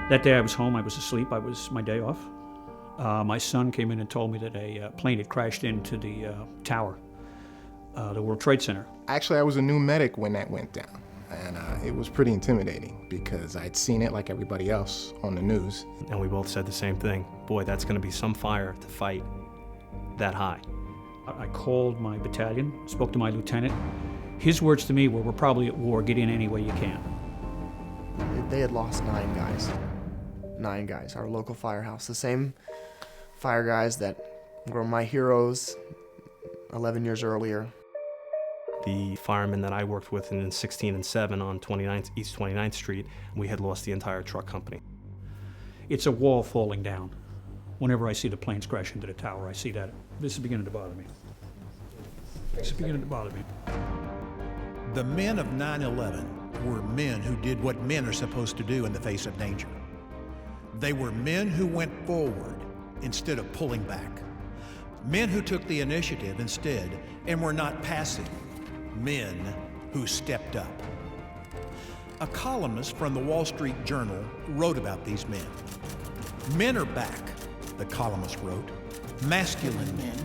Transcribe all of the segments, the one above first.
That day I was home, I was asleep, it was my day off. My son came in and told me that a plane had crashed into the tower, the World Trade Center. Actually, I was a new medic when that went down. And it was pretty intimidating because I'd seen it like everybody else on the news. And we both said the same thing. Boy, that's going to be some fire to fight that high. I called my battalion, spoke to my lieutenant. His words to me were, we're probably at war, get in any way you can. They had lost 9 guys. 9 guys, our local firehouse. The same fire guys that were my heroes 11 years earlier. The firemen that I worked with in 16 and 7 on East 29th Street, we had lost the entire truck company. It's a wall falling down. Whenever I see the planes crash into the tower, I see that. This is beginning to bother me. It's beginning to bother me. The men of 9/11 were men who did what men are supposed to do in the face of danger. They were men who went forward instead of pulling back. Men who took the initiative instead and were not passive. Men who stepped up. A columnist from the Wall Street Journal wrote about these men. Men are back, the columnist wrote. Masculine men.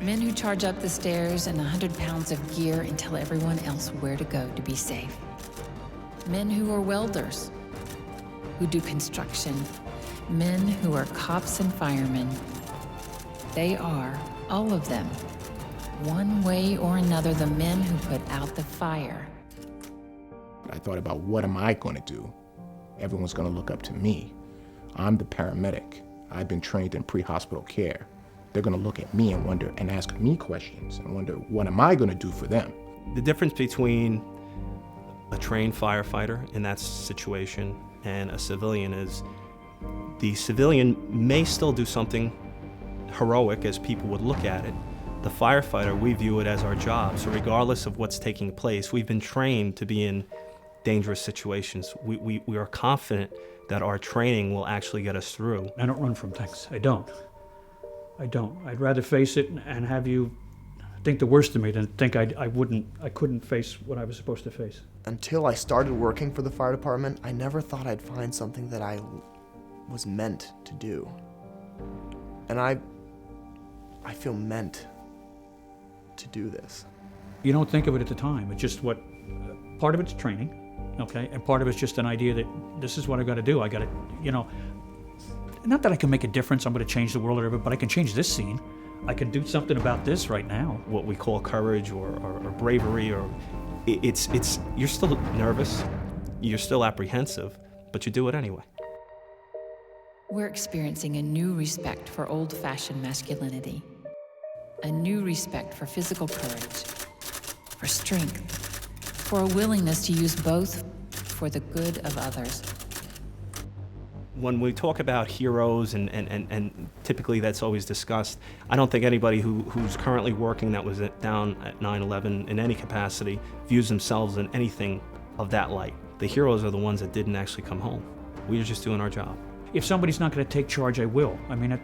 Men who charge up the stairs in 100 pounds of gear and tell everyone else where to go to be safe. Men who are welders, who do construction. Men who are cops and firemen. They are, all of them, one way or another, the men who put out the fire. I thought about, what am I going to do? Everyone's going to look up to me. I'm the paramedic. I've been trained in pre-hospital care. They're going to look at me and wonder and ask me questions and wonder, what am I going to do for them? The difference between a trained firefighter in that situation and a civilian is the civilian may still do something heroic as people would look at it. The firefighter, we view it as our job. So regardless of what's taking place, we've been trained to be in dangerous situations. We are confident that our training will actually get us through. I don't run from things. I don't. I'd rather face it and have you think the worst of me than think I couldn't face what I was supposed to face. Until I started working for the fire department, I never thought I'd find something that I was meant to do. And I feel meant to do this. You don't think of it at the time. It's just what, part of it's training, okay? And part of it's just an idea that this is what I gotta do. I gotta, not that I can make a difference, I'm gonna change the world or whatever, but I can change this scene. I can do something about this right now. What we call courage or bravery, or it's you're still nervous, you're still apprehensive, but you do it anyway. We're experiencing a new respect for old-fashioned masculinity, a new respect for physical courage, for strength, for a willingness to use both for the good of others. When we talk about heroes, and typically that's always discussed, I don't think anybody who's currently working that was down at 9/11 in any capacity views themselves in anything of that light. The heroes are the ones that didn't actually come home. We were just doing our job. If somebody's not going to take charge, I will. I mean,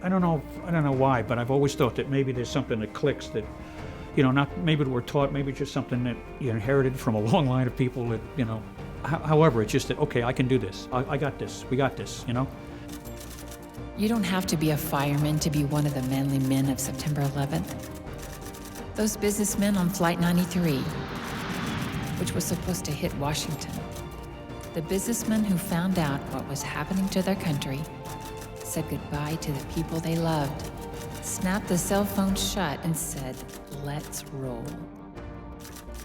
I don't know why, but I've always thought that maybe there's something that clicks that, not maybe we're taught, maybe it's just something that you inherited from a long line of people that, however, it's just that, okay, I can do this. I got this. We got this, You don't have to be a fireman to be one of the manly men of September 11th. Those businessmen on Flight 93, which was supposed to hit Washington. The businessmen who found out what was happening to their country, said goodbye to the people they loved, snapped the cell phone shut and said, let's roll.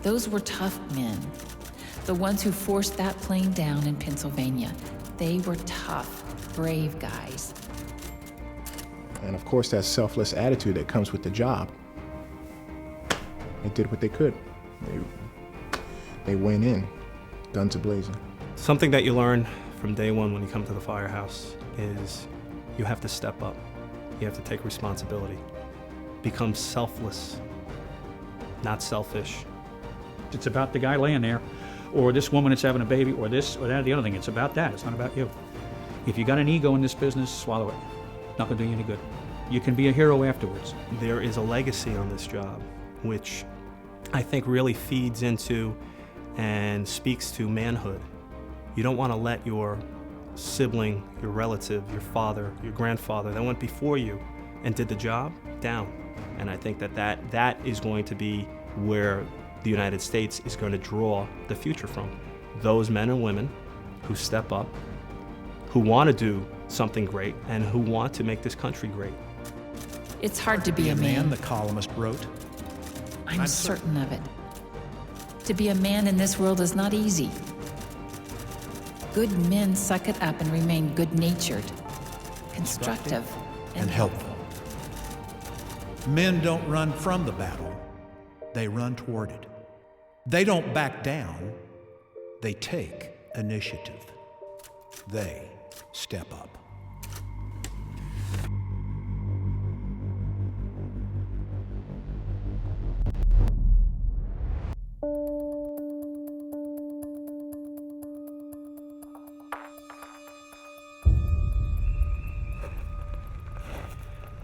Those were tough men. The ones who forced that plane down in Pennsylvania. They were tough, brave guys. And of course, that selfless attitude that comes with the job. They did what they could. They went in, guns a-blazing. Something that you learn from day one when you come to the firehouse is you have to step up. You have to take responsibility. Become selfless, not selfish. It's about the guy laying there, or this woman that's having a baby, or this, or that, the other thing. It's about that. It's not about you. If you got an ego in this business, swallow it. Not gonna do you any good. You can be a hero afterwards. There is a legacy on this job, which I think really feeds into and speaks to manhood. You don't want to let your sibling, your relative, your father, your grandfather that went before you and did the job down. And I think that is going to be where the United States is going to draw the future from. Those men and women who step up, who want to do something great, and who want to make this country great. It's hard to be a Man, man. the columnist wrote. I'm certain of it. To be a man in this world is not easy. Good men suck it up and remain good-natured, constructive, And helpful. Men don't run from the battle, they run toward it. They don't back down, they take initiative. They step up.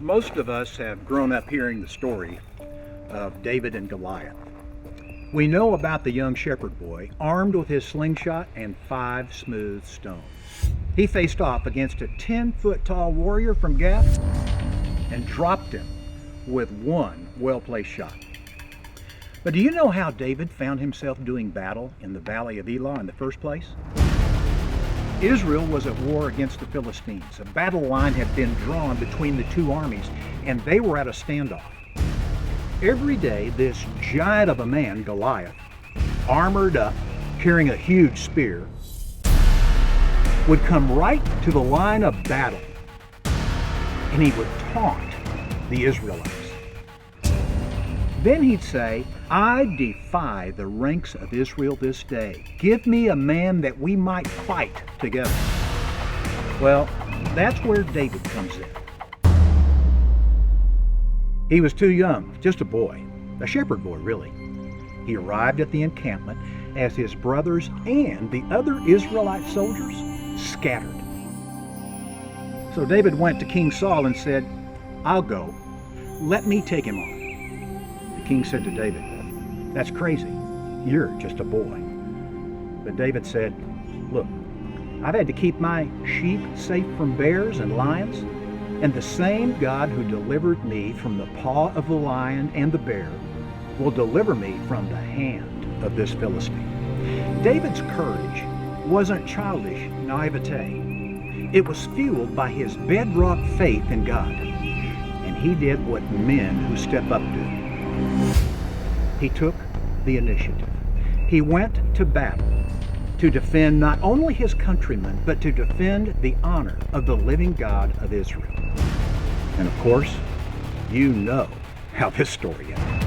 Most of us have grown up hearing the story of David and Goliath. We know about the young shepherd boy armed with his slingshot and 5 smooth stones. He faced off against a 10-foot-tall warrior from Gath and dropped him with one well-placed shot. But do you know how David found himself doing battle in the Valley of Elah in the first place? Israel was at war against the Philistines. A battle line had been drawn between the two armies, and they were at a standoff. Every day, this giant of a man, Goliath, armored up, carrying a huge spear, would come right to the line of battle, and he would taunt the Israelites. Then he'd say, "I defy the ranks of Israel this day. Give me a man that we might fight together." Well, that's where David comes in. He was too young, just a boy, a shepherd boy really. He arrived at the encampment as his brothers and the other Israelite soldiers scattered. So David went to King Saul and said, "I'll go. Let me take him on." The king said to David, "That's crazy. You're just a boy." But David said, "Look, I've had to keep my sheep safe from bears and lions, and the same God who delivered me from the paw of the lion and the bear will deliver me from the hand of this Philistine." David's courage wasn't childish naivete. It was fueled by his bedrock faith in God. And he did what men who step up do. He took the initiative. He went to battle to defend not only his countrymen, but to defend the honor of the living God of Israel. And of course, you know how this story ended.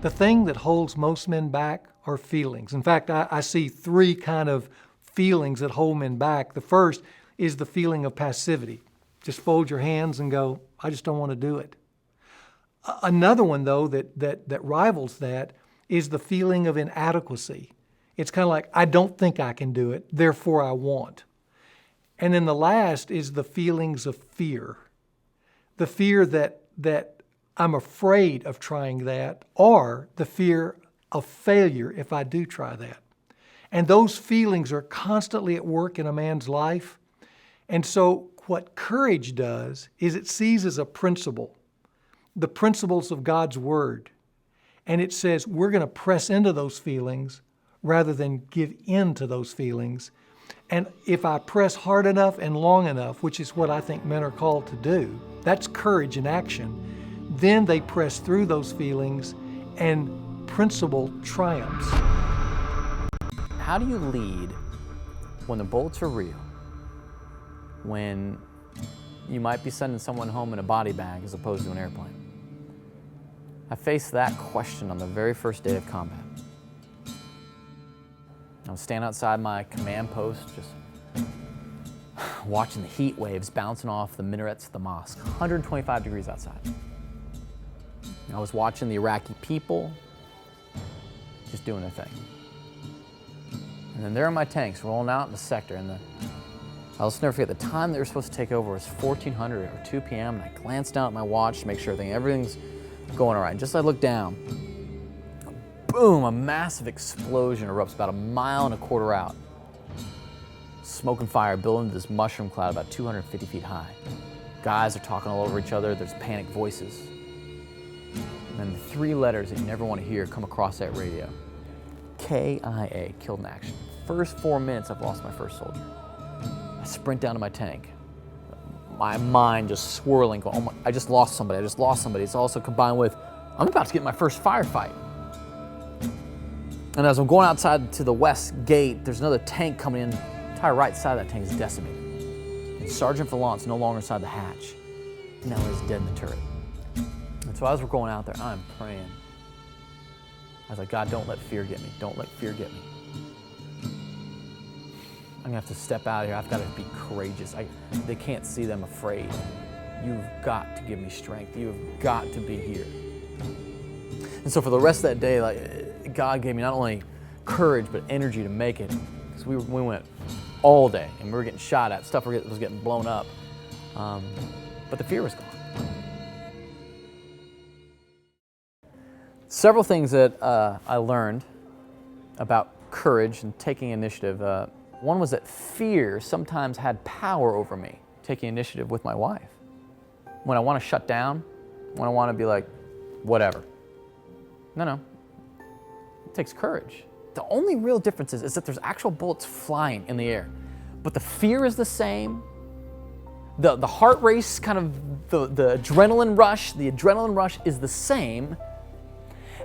The thing that holds most men back are feelings. In fact, I see 3 kind of feelings that hold men back. The first is the feeling of passivity. Just fold your hands and go, "I just don't want to do it." Another one, though, that rivals that is the feeling of inadequacy. It's kind of like, I don't think I can do it, therefore I won't. And then the last is the feelings of fear. The fear that I'm afraid of trying that, or the fear of failure if I do try that. And those feelings are constantly at work in a man's life. And so what courage does is it seizes a principle, the principles of God's Word, and it says we're going to press into those feelings rather than give in to those feelings. And if I press hard enough and long enough, which is what I think men are called to do, that's courage in action, then they press through those feelings and principle triumphs. How do you lead when the bullets are real, when you might be sending someone home in a body bag as opposed to an airplane? I faced that question on the very first day of combat. I was standing outside my command post, just watching the heat waves bouncing off the minarets of the mosque, 125 degrees outside. I was watching the Iraqi people just doing their thing. And then there are my tanks rolling out in the sector, and I'll just never forget, the time they were supposed to take over was 1400 or 2 p.m., and I glanced down at my watch to make sure everything's going all right. Just as I looked down, boom, a massive explosion erupts about 1.25 miles out. Smoke and fire build into this mushroom cloud about 250 feet high. Guys are talking all over each other, there's panicked voices. And then the 3 letters that you never want to hear come across that radio. KIA, killed in action. First 4 minutes, I've lost my first soldier. I sprint down to my tank. My mind just swirling, going, oh my, I just lost somebody. It's also combined with, I'm about to get my first firefight. And as I'm going outside to the west gate, there's another tank coming in. The entire right side of that tank is decimated. And Sergeant Vallant's no longer inside the hatch. Now he's dead in the turret. And so as we're going out there, I'm praying. I was like, God, don't let fear get me. Don't let fear get me. I'm gonna have to step out of here. I've got to be courageous. They can't see that I'm afraid. You've got to give me strength. You've got to be here. And so for the rest of that day, like, God gave me not only courage, but energy to make it. Because we went all day, and we were getting shot at. Stuff was getting blown up. But the fear was gone. Several things that I learned about courage and taking initiative. One was that fear sometimes had power over me, taking initiative with my wife. When I want to shut down, when I want to be like, whatever. No. It takes courage. The only real difference is that there's actual bullets flying in the air. But the fear is the same. The heart race, kind of the adrenaline rush is the same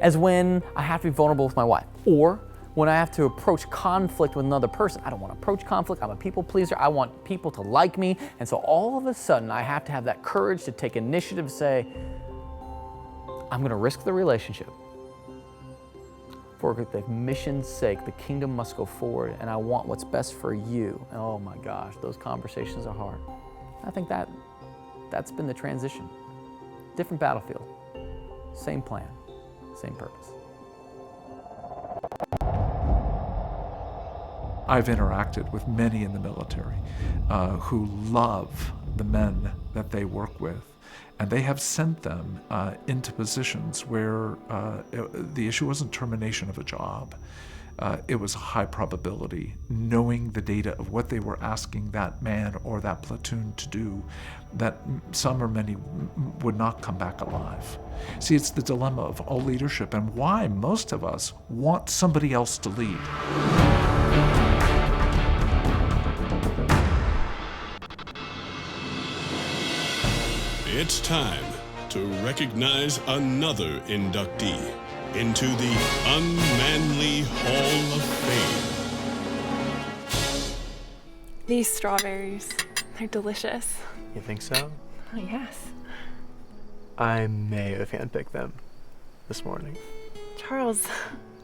as when I have to be vulnerable with my wife, or when I have to approach conflict with another person. I don't want to approach conflict. I'm a people pleaser. I want people to like me. And so all of a sudden, I have to have that courage to take initiative, say, I'm going to risk the relationship. For the mission's sake, the kingdom must go forward, and I want what's best for you. And oh my gosh, those conversations are hard. I think that's been the transition. Different battlefield, same plan, same purpose. I've interacted with many in the military who love the men that they work with, and they have sent them into positions where the issue wasn't termination of a job. It was a high probability, knowing the data of what they were asking that man or that platoon to do, that some or many would not come back alive. See, it's the dilemma of all leadership and why most of us want somebody else to lead. It's time to recognize another inductee into the Unmanly Hall of Fame. These strawberries, they're delicious. You think so? Oh, yes. I may have handpicked them this morning. Charles,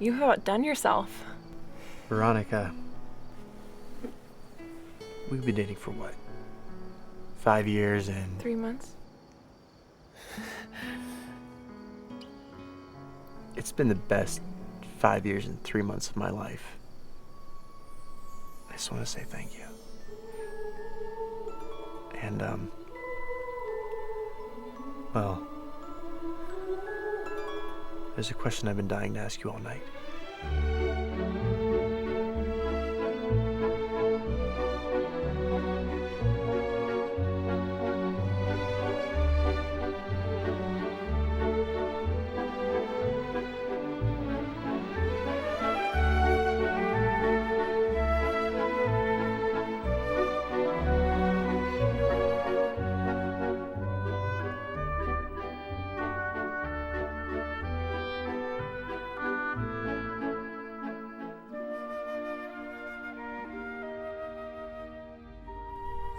you have outdone yourself. Veronica, we've been dating for what? 5 years and... 3 months? It's been the best 5 years and 3 months of my life. I just want to say thank you. And, well, there's a question I've been dying to ask you all night.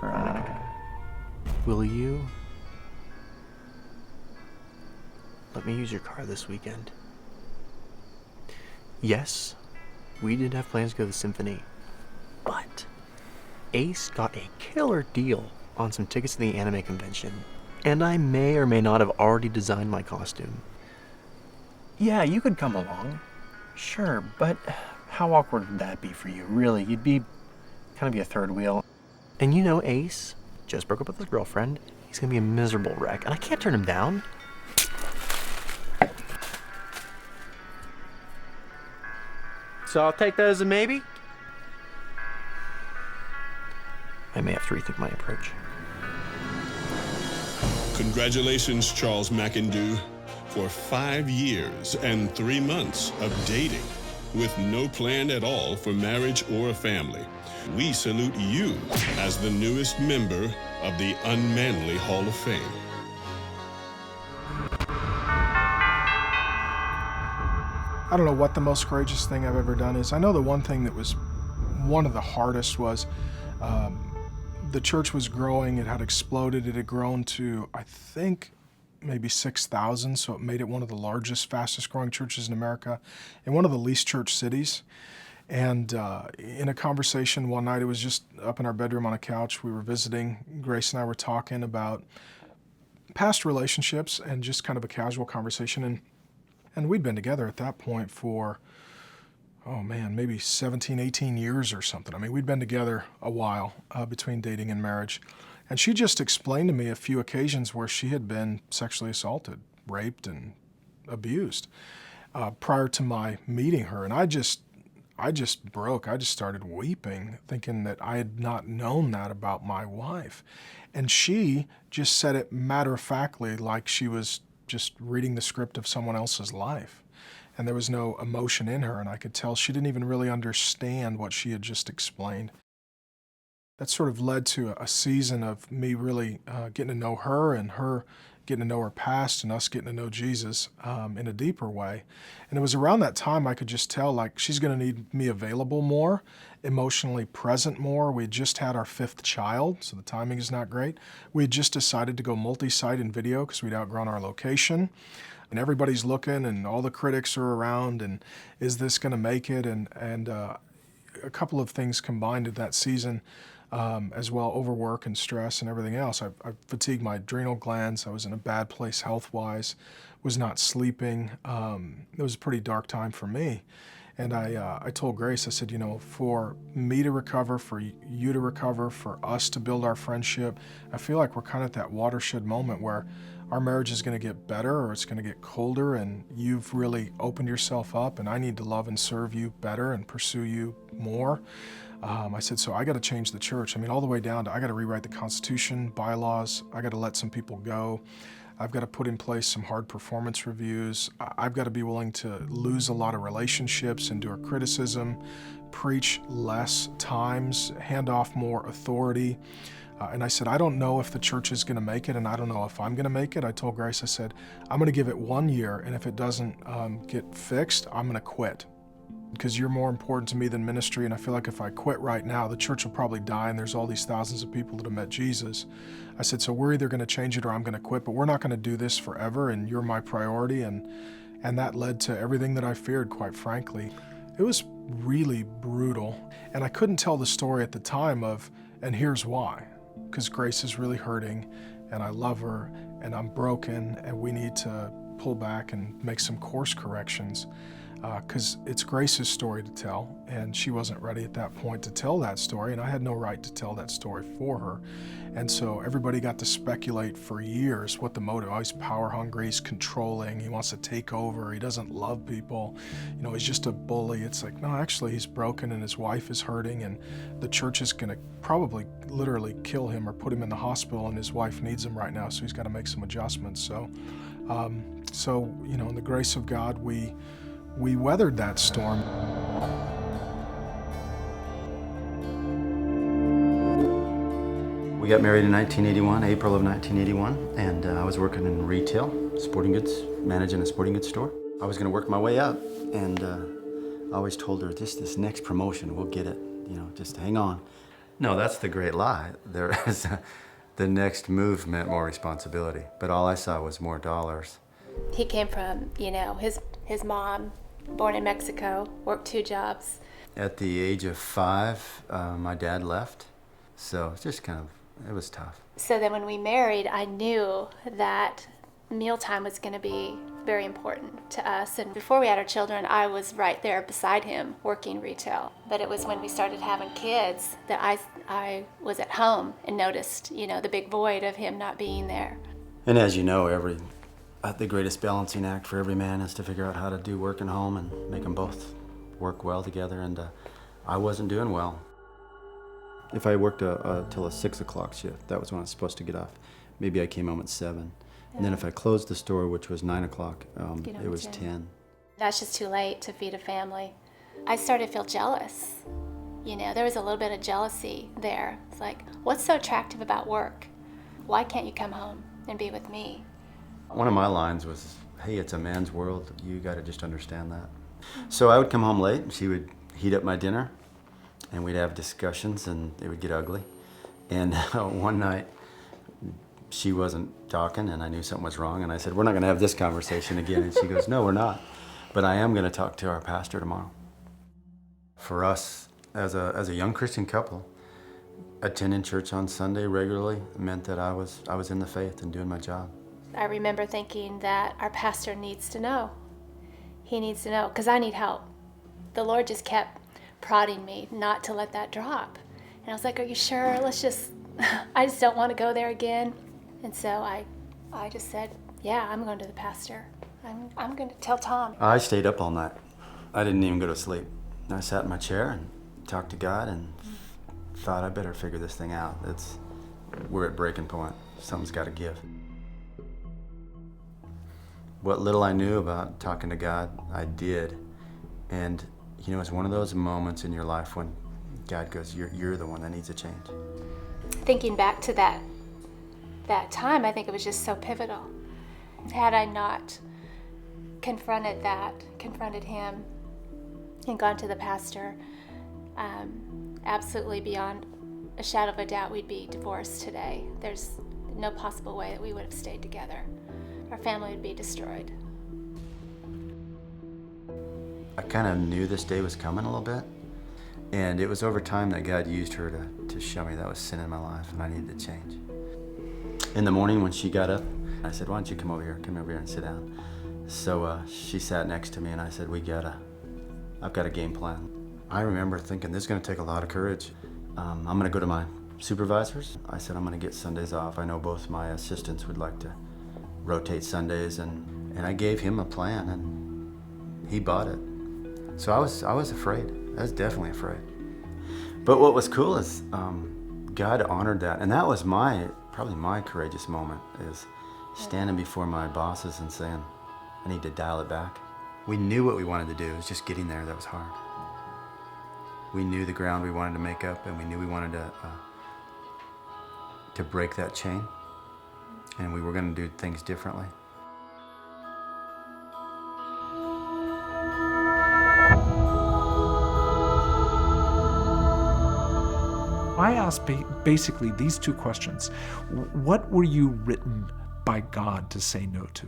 Veronica, will you let me use your car this weekend? Yes, we did have plans to go to the symphony, but Ace got a killer deal on some tickets to the anime convention, and I may or may not have already designed my costume. Yeah, you could come along. Sure, but how awkward would that be for you? Really, you'd be kind of be a third wheel. And you know Ace just broke up with his girlfriend. He's gonna be a miserable wreck, and I can't turn him down. So I'll take that as a maybe. I may have to rethink my approach. Congratulations, Charles McIndoe, for 5 years and 3 months of dating with no plan at all for marriage or a family. We salute you as the newest member of the Unmanly Hall of Fame. I don't know what the most courageous thing I've ever done is. I know the one thing that was one of the hardest was the church was growing. It had exploded. It had grown to, I think, maybe 6,000, so it made it one of the largest, fastest growing churches in America in one of the least church cities. And in a conversation one night, it was just up in our bedroom on a couch, we were visiting, Grace and I were talking about past relationships and just kind of a casual conversation. And we'd been together at that point for, oh man, maybe 17, 18 years or something. I mean, we'd been together a while between dating and marriage. And she just explained to me a few occasions where she had been sexually assaulted, raped, and abused prior to my meeting her. And I just broke. I just started weeping, thinking that I had not known that about my wife. And she just said it matter-of-factly, like she was just reading the script of someone else's life. And there was no emotion in her, and I could tell she didn't even really understand what she had just explained. That sort of led to a season of me really getting to know her and her getting to know her past and us getting to know Jesus in a deeper way. And it was around that time I could just tell, like, she's going to need me available more, emotionally present more. We had just had our 5th child, so the timing is not great. We had just decided to go multi-site in video because we'd outgrown our location. And everybody's looking and all the critics are around and is this going to make it? And a couple of things combined in that season as well, overwork and stress and everything else. I fatigued my adrenal glands. I was in a bad place health-wise, was not sleeping. It was a pretty dark time for me. And I told Grace, I said, you know, for me to recover, for you to recover, for us to build our friendship, I feel like we're kind of at that watershed moment where our marriage is going to get better or it's going to get colder, and you've really opened yourself up, and I need to love and serve you better and pursue you more. I said, so I got to change the church. I mean, all the way down to I got to rewrite the Constitution, bylaws. I got to let some people go. I've got to put in place some hard performance reviews. I've got to be willing to lose a lot of relationships, endure criticism, preach less times, hand off more authority. And I said, I don't know if the church is going to make it, and I don't know if I'm going to make it. I told Grace, I said, I'm going to give it 1 year, and if it doesn't get fixed, I'm going to quit. Because you're more important to me than ministry, and I feel like if I quit right now, the church will probably die, and there's all these thousands of people that have met Jesus. I said, so we're either going to change it or I'm going to quit, but we're not going to do this forever, and you're my priority. And that led to everything that I feared, quite frankly. It was really brutal, and I couldn't tell the story at the time of, and here's why. Because Grace is really hurting, and I love her, and I'm broken, and we need to pull back and make some course corrections. Because it's Grace's story to tell, and she wasn't ready at that point to tell that story, and I had no right to tell that story for her. And so everybody got to speculate for years what the motive. Oh, he's power hungry, he's controlling, he wants to take over, he doesn't love people, you know, he's just a bully. It's like, no, actually he's broken and his wife is hurting, and the church is going to probably literally kill him or put him in the hospital, and his wife needs him right now, so he's got to make some adjustments. So you know, in the grace of God, we weathered that storm. We got married in 1981, April of 1981, and I was working in retail, sporting goods, managing a sporting goods store. I was gonna work my way up, and I always told her, this next promotion, we'll get it, you know, just hang on. No, that's the great lie. There is the next move meant more responsibility, but all I saw was more dollars. He came from, you know, his mom, born in Mexico, worked 2 jobs. At the age of 5, my dad left, so it's just it was tough. So then when we married, I knew that mealtime was going to be very important to us. And before we had our children, I was right there beside him working retail. But it was when we started having kids that I was at home and noticed, you know, the big void of him not being there. And as you know, the greatest balancing act for every man is to figure out how to do work and home and make them both work well together, and I wasn't doing well. If I worked till a 6 o'clock shift, that was when I was supposed to get off. Maybe I came home at 7. And then if I closed the store, which was 9 o'clock, it was 10. That's just too late to feed a family. I started to feel jealous. You know, there was a little bit of jealousy there. It's like, what's so attractive about work? Why can't you come home and be with me? One of my lines was, hey, it's a man's world. You got to just understand that. So I would come home late, and she would heat up my dinner, and we'd have discussions, and it would get ugly. And one night, she wasn't talking, and I knew something was wrong, and I said, we're not going to have this conversation again. And she goes, no, we're not. But I am going to talk to our pastor tomorrow. For us, as a young Christian couple, attending church on Sunday regularly meant that I was in the faith and doing my job. I remember thinking that our pastor needs to know. He needs to know, because I need help. The Lord just kept prodding me not to let that drop. And I was like, are you sure? I just don't want to go there again. And so I just said, yeah, I'm going to the pastor. I'm going to tell Tom. I stayed up all night. I didn't even go to sleep. I sat in my chair and talked to God and thought, I better figure this thing out. We're at breaking point. Something's got to give. What little I knew about talking to God, I did. And, you know, it's one of those moments in your life when God goes, you're the one that needs a change. Thinking back to that time, I think it was just so pivotal. Had I not confronted him and gone to the pastor, absolutely beyond a shadow of a doubt, we'd be divorced today. There's no possible way that we would have stayed together. Our family would be destroyed. I kind of knew this day was coming a little bit, and it was over time that God used her to show me that was sin in my life and I needed to change. In the morning when she got up, I said, why don't you come over here and sit down. So she sat next to me and I said, I've got a game plan. I remember thinking, this is going to take a lot of courage. I'm going to go to my supervisors. I said, I'm going to get Sundays off. I know both my assistants would like to rotate Sundays, and I gave him a plan, and he bought it. So I was afraid. I was definitely afraid. But what was cool is God honored that, and that was probably my courageous moment, is standing before my bosses and saying, I need to dial it back. We knew what we wanted to do. It was just getting there that was hard. We knew the ground we wanted to make up, and we knew we wanted to break that chain, and we were going to do things differently. I asked basically these two questions. What were you written by God to say no to?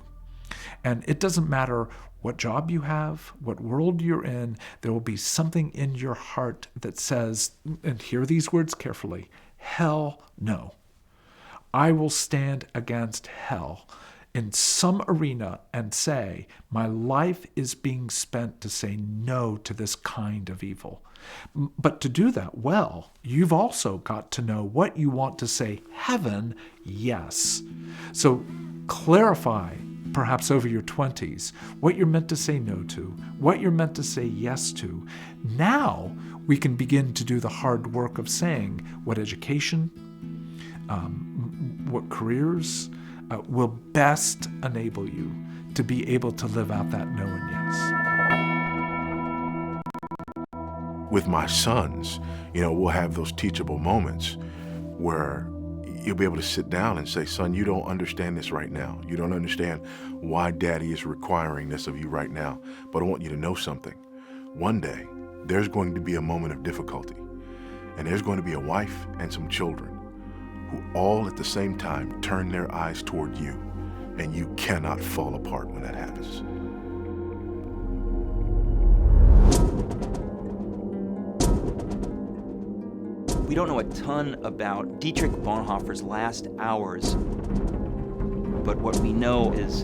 And it doesn't matter what job you have, what world you're in, there will be something in your heart that says, and hear these words carefully, hell no. I will stand against hell in some arena and say, my life is being spent to say no to this kind of evil. But to do that well, you've also got to know what you want to say heaven yes. So clarify, perhaps over your 20s, what you're meant to say no to, what you're meant to say yes to. Now we can begin to do the hard work of saying what education, what careers will best enable you to be able to live out that no and yes. With my sons, we'll have those teachable moments where you'll be able to sit down and say, son, you don't understand this right now. You don't understand why daddy is requiring this of you right now. But I want you to know something. One day, there's going to be a moment of difficulty. And there's going to be a wife and some children who all at the same time turn their eyes toward you. And you cannot fall apart when that happens. We don't know a ton about Dietrich Bonhoeffer's last hours, but what we know is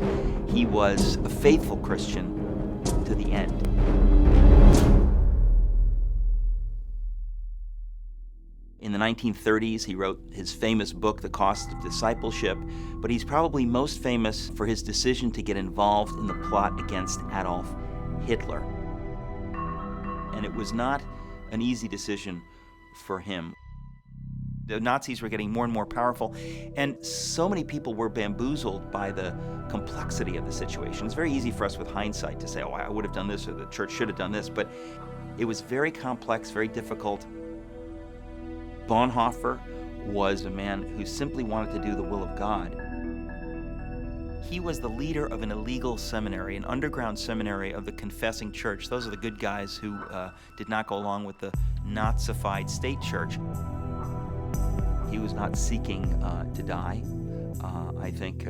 he was a faithful Christian to the end. In the 1930s, he wrote his famous book, The Cost of Discipleship, but he's probably most famous for his decision to get involved in the plot against Adolf Hitler. and it was not an easy decision for him. The Nazis were getting more and more powerful, and so many people were bamboozled by the complexity of the situation. It's very easy for us with hindsight to say, oh, I would have done this, or the church should have done this, but it was very complex, very difficult. Bonhoeffer was a man who simply wanted to do the will of God. He was the leader of an illegal seminary, an underground seminary of the confessing church. Those are the good guys who did not go along with the Nazified state church. He was not seeking to die. I think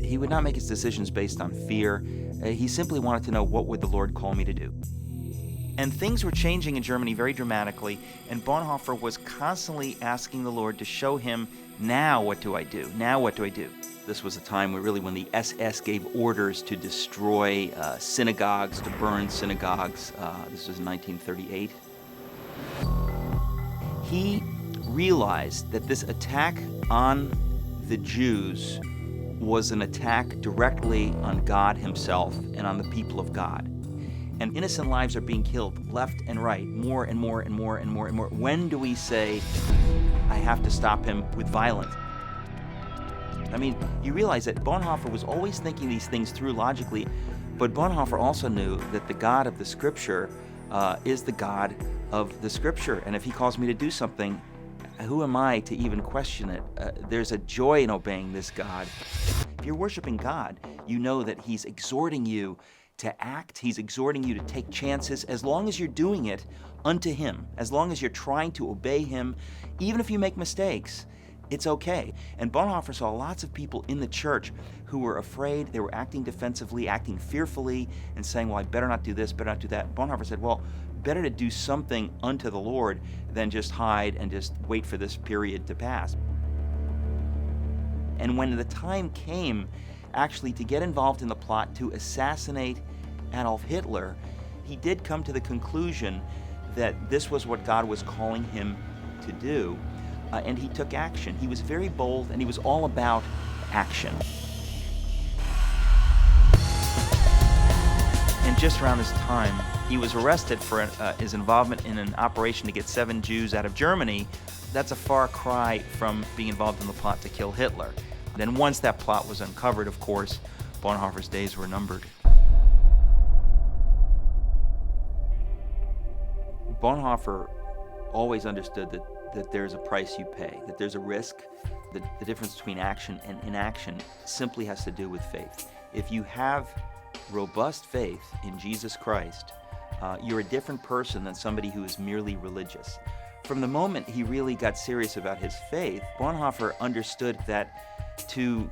he would not make his decisions based on fear. He simply wanted to know, what would the Lord call me to do? And things were changing in Germany very dramatically, and Bonhoeffer was constantly asking the Lord to show him, now what do I do? Now what do I do? This was a time where really when the SS gave orders to destroy synagogues, to burn synagogues. This was in 1938. He realized that this attack on the Jews was an attack directly on God himself and on the people of God. And innocent lives are being killed left and right, more and more and more and more and more. When do we say, I have to stop him with violence? I mean, you realize that Bonhoeffer was always thinking these things through logically, but Bonhoeffer also knew that the God of the Scripture is the God of the Scripture. And if he calls me to do something, who am I to even question it? There's a joy in obeying this God. If you're worshiping God, you know that he's exhorting you to act. He's exhorting you to take chances, as long as you're doing it unto him, as long as you're trying to obey him. Even if you make mistakes, it's okay. And Bonhoeffer saw lots of people in the church who were afraid. They were acting defensively, acting fearfully, and saying, well, I better not do this, better not do that. Bonhoeffer said, well, better to do something unto the Lord than just hide and just wait for this period to pass. And when the time came actually to get involved in the plot to assassinate Adolf Hitler, he did come to the conclusion that this was what God was calling him to do, and he took action. He was very bold, and he was all about action. And just around this time, he was arrested for his involvement in an operation to get 7 Jews out of Germany. That's a far cry from being involved in the plot to kill Hitler. Then once that plot was uncovered, of course, Bonhoeffer's days were numbered. Bonhoeffer always understood that there's a price you pay, that there's a risk. The difference between action and inaction simply has to do with faith. If you have robust faith in Jesus Christ, you're a different person than somebody who is merely religious. From the moment he really got serious about his faith, Bonhoeffer understood that to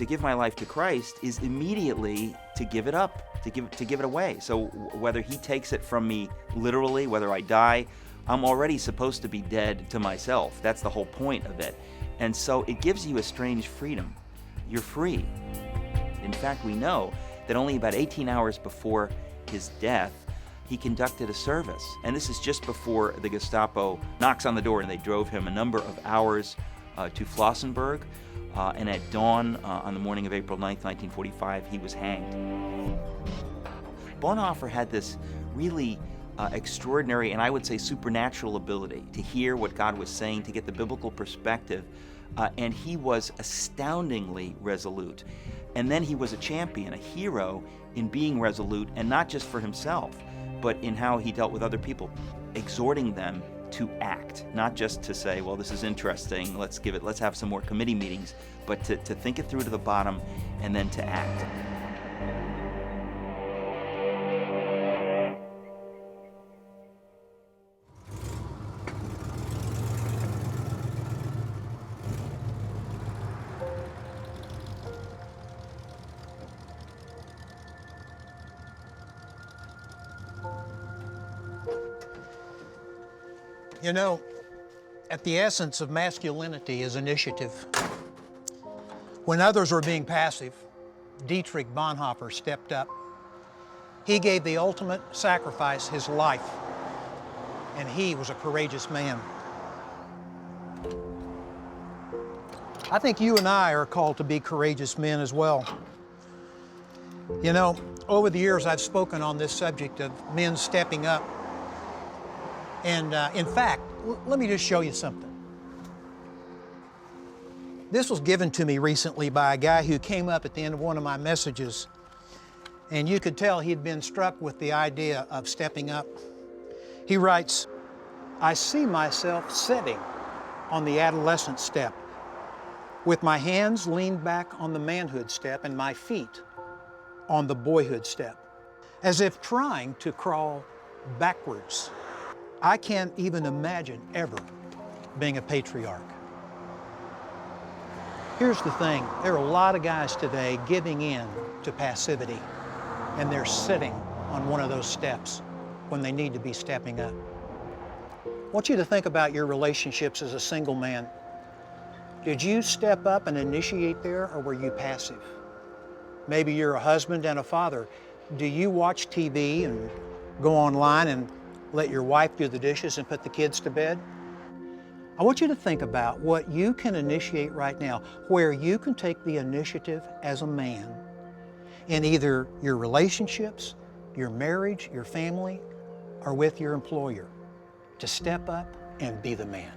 give my life to Christ is immediately to give it up, to give it away. So whether he takes it from me literally, whether I die, I'm already supposed to be dead to myself. That's the whole point of it. And so it gives you a strange freedom. You're free. In fact, we know that only about 18 hours before his death, he conducted a service. And this is just before the Gestapo knocks on the door, and they drove him a number of hours to Flossenburg. And at dawn on the morning of April 9th, 1945, he was hanged. Bonhoeffer had this really extraordinary, and I would say supernatural ability to hear what God was saying, to get the biblical perspective, and he was astoundingly resolute. And then he was a champion, a hero in being resolute, and not just for himself, but in how he dealt with other people, exhorting them to act, not just to say, well, this is interesting, let's have some more committee meetings, but to think it through to the bottom and then to act. You know, at the essence of masculinity is initiative. When others were being passive, Dietrich Bonhoeffer stepped up. He gave the ultimate sacrifice, his life, and he was a courageous man. I think you and I are called to be courageous men as well. You know, over the years I've spoken on this subject of men stepping up And in fact, let me just show you something. This was given to me recently by a guy who came up at the end of one of my messages, and you could tell he'd been struck with the idea of stepping up. He writes, "I see myself sitting on the adolescent step, with my hands leaned back on the manhood step and my feet on the boyhood step, as if trying to crawl backwards. I can't even imagine ever being a patriarch." Here's the thing, there are a lot of guys today giving in to passivity, and they're sitting on one of those steps when they need to be stepping up. I want you to think about your relationships as a single man. Did you step up and initiate there, or were you passive? Maybe you're a husband and a father. Do you watch TV and go online and let your wife do the dishes and put the kids to bed? I want you to think about what you can initiate right now, where you can take the initiative as a man in either your relationships, your marriage, your family, or with your employer, to step up and be the man.